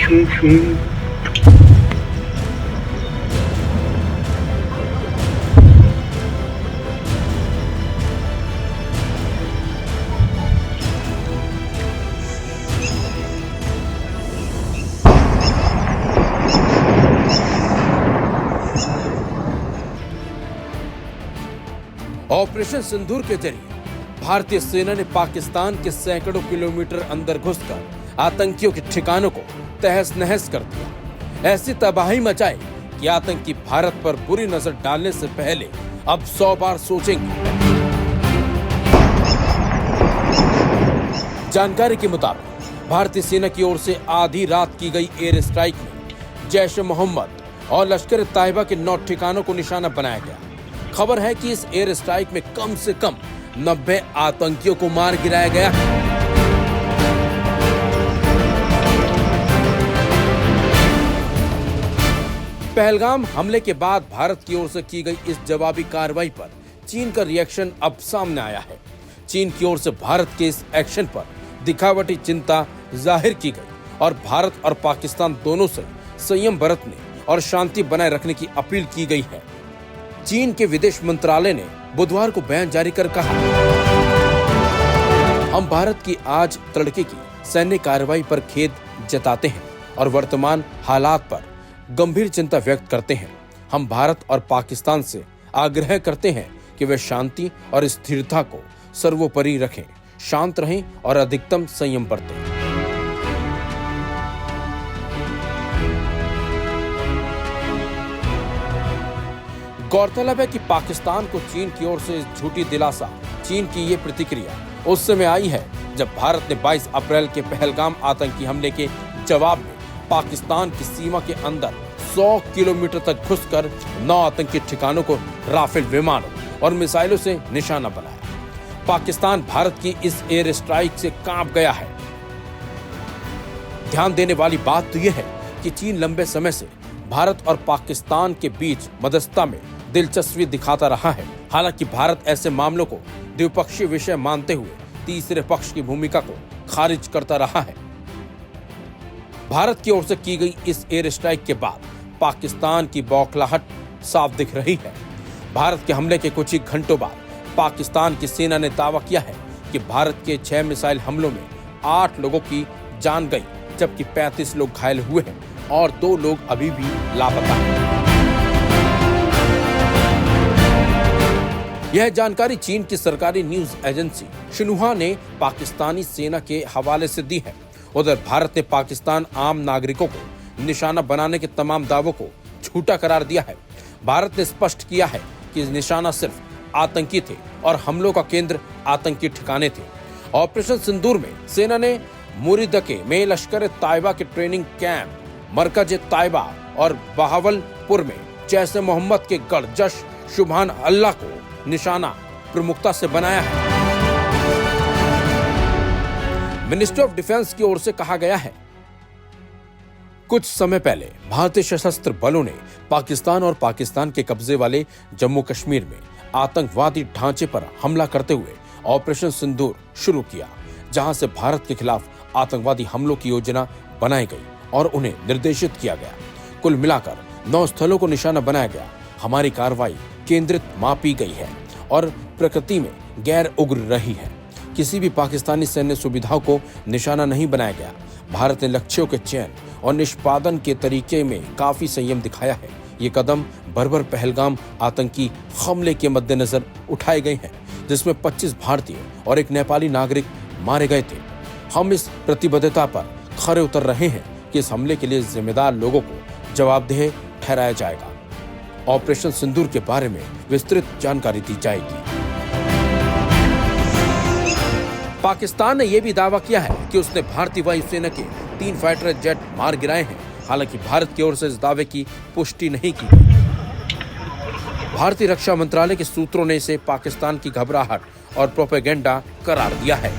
Operation सिंदूर के जरिए भारतीय सेना ने पाकिस्तान के सैकड़ों किलोमीटर अंदर घुसकर आतंकियों के ठिकानों को तहस नहस कर दिया। ऐसी तबाही मचाई कि आतंकी भारत पर बुरी नजर डालने से पहले अब 100 बार सोचेंगे। जानकारी के मुताबिक भारतीय सेना की ओर से आधी रात की गई एयर स्ट्राइक में जैश ए मोहम्मद और लश्कर ए तैयबा के 9 ठिकानों को निशाना बनाया गया। खबर है कि इस एयर स्ट्राइक में कम से कम 90 आतंकियों को मार गिराया गया। पहलगाम हमले के बाद भारत की ओर से की गई इस जवाबी कार्रवाई पर चीन का रिएक्शन अब सामने आया है। चीन की ओर से भारत के इस एक्शन पर दिखावटी चिंता जाहिर की गई और भारत और पाकिस्तान दोनों से संयम बरतने और शांति बनाए रखने की अपील की गई है। चीन के विदेश मंत्रालय ने बुधवार को बयान जारी कर कहा, हम भारत की आज तड़के की सैन्य कार्रवाई पर खेद जताते हैं और वर्तमान हालात पर गंभीर चिंता व्यक्त करते हैं। हम भारत और पाकिस्तान से आग्रह करते हैं कि वे शांति और स्थिरता को सर्वोपरि रखें, शांत रहें और अधिकतम संयम बरतें। गौरतलब है कि पाकिस्तान को चीन की ओर से झूठी दिलासा, चीन की ये प्रतिक्रिया उस समय आई है जब भारत ने 22 अप्रैल के पहलगाम आतंकी हमले के जवाब में पाकिस्तान की सीमा के अंदर 100 किलोमीटर तक घुसकर 9 आतंकी ठिकानों को राफेल विमानों और मिसाइलों से निशाना बनाया। पाकिस्तान भारत की इस एयर स्ट्राइक से कांप गया है। ध्यान देने वाली बात तो यह है कि चीन लंबे समय से भारत और पाकिस्तान के बीच मध्यस्थता में दिलचस्पी दिखाता रहा है। हालांकि भारत ऐसे मामलों को द्विपक्षीय विषय मानते हुए तीसरे पक्ष की भूमिका को खारिज करता रहा है। भारत की ओर से की गई इस एयर स्ट्राइक के बाद पाकिस्तान की बौखलाहट साफ दिख रही है। भारत के हमले के कुछ ही घंटों बाद पाकिस्तान की सेना ने दावा किया है कि भारत के 6 मिसाइल हमलों में 8 लोगों की जान गई, जबकि 35 लोग घायल हुए हैं और 2 लोग अभी भी लापता हैं। यह जानकारी चीन की सरकारी न्यूज एजेंसी शिन्हुआ ने पाकिस्तानी सेना के हवाले से दी है। उधर भारत ने पाकिस्तान आम नागरिकों को निशाना बनाने के तमाम दावों को झूठा करार दिया है। भारत ने स्पष्ट किया है कि निशाना सिर्फ आतंकी थे और हमलों का केंद्र आतंकी ठिकाने थे। ऑपरेशन सिंदूर में सेना ने मुरीदके में लश्कर ए तैयबा के ट्रेनिंग कैंप, मरकज ए तैयबा और बहावलपुर में जैश ए मोहम्मद के गढ़ जश सुभान अल्लाह को निशाना प्रमुखता से बनाया है। मिनिस्ट्री ऑफ डिफेंस की ओर से कहा गया है, कुछ समय पहले भारतीय सशस्त्र बलों ने पाकिस्तान और पाकिस्तान के कब्जे वाले जम्मू कश्मीर में आतंकवादी ढांचे पर हमला करते हुए ऑपरेशन सिंदूर शुरू किया, जहां से भारत के खिलाफ आतंकवादी हमलों की योजना बनाई गई और उन्हें निर्देशित किया गया। कुल मिलाकर 9 स्थलों को निशाना बनाया गया। हमारी कार्रवाई केंद्रित मापी गई है और प्रकृति में गैर उग्र रही है। किसी भी पाकिस्तानी सैन्य सुविधाओं को निशाना नहीं बनाया गया। भारत ने लक्ष्यों के चयन और निष्पादन के तरीके में काफी संयम दिखाया है। ये कदम बर्बर पहलगाम आतंकी हमले के मद्देनजर उठाए गए हैं, जिसमें 25 भारतीय और एक नेपाली नागरिक मारे गए थे। हम इस प्रतिबद्धता पर खरे उतर रहे हैं कि इस हमले के लिए जिम्मेदार लोगों को जवाबदेह ठहराया जाएगा। ऑपरेशन सिंदूर के बारे में विस्तृत जानकारी दी जाएगी। पाकिस्तान ने यह भी दावा किया है कि उसने भारतीय वायुसेना के 3 फाइटर जेट मार गिराए हैं। हालांकि भारत की ओर से इस दावे की पुष्टि नहीं की गई। भारतीय रक्षा मंत्रालय के सूत्रों ने इसे पाकिस्तान की घबराहट और प्रोपेगेंडा करार दिया है।